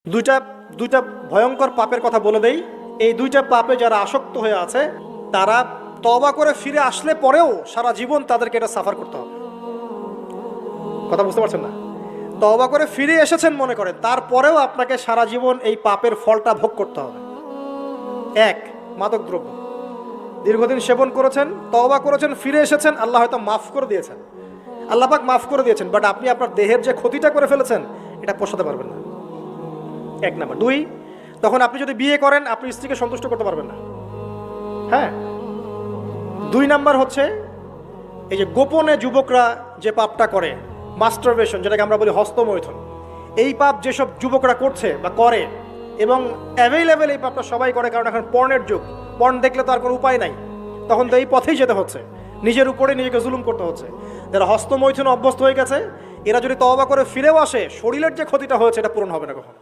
দুইটা দুইটা ভয়ঙ্কর পাপের কথা বলে দেই। এই দুইটা পাপে যারা আসক্ত হয়ে আছে তারা তওবা করে ফিরে আসলে পরেও সারা জীবন তাদেরকে এটা সাফার করতে হবে। কথা বুঝতে পারছেন না? তওবা করে ফিরে এসেছেন মনে করেন, তারপরেও আপনাকে সারা জীবন এই পাপের ফলটা ভোগ করতে হবে। এক, মাদকদ্রব্য দীর্ঘদিন সেবন করেছেন, তওবা করেছেন, ফিরে এসেছেন, আল্লাহ হয়তো মাফ করে দিয়েছেন, আল্লাহ পাক মাফ করে দিয়েছেন, বাট আপনি আপনার দেহের যে ক্ষতিটা করে ফেলেছেন এটা পোষাতে পারবেন না। এক নাম্বার। দুই, তখন আপনি যদি বিয়ে করেন আপনি স্ত্রীকে সন্তুষ্ট করতে পারবেন না। হ্যাঁ। দুই নাম্বার হচ্ছে এই যে গোপনে যুবকরা যে পাপটা করে, মাস্টারবেশন, যেটাকে আমরা বলি হস্তমৈথুন, এই পাপ যেসব যুবকরা করছে বা করে, এবং অ্যাভেলেবেল এই পাপটা সবাই করে, কারণ এখন পর্নের যুগ, পর্ন দেখলে তো আর কোনো উপায় নাই, তখন তো এই পথেই যেতে হচ্ছে, নিজের উপরে নিজেকে জুলুম করতে হচ্ছে। যারা হস্তমৈথুন অভ্যস্ত হয়ে গেছে এরা যদি তওবা করে ফিরেও আসে, শরীরের যে ক্ষতিটা হয়েছে এটা পূরণ হবে না কখনো।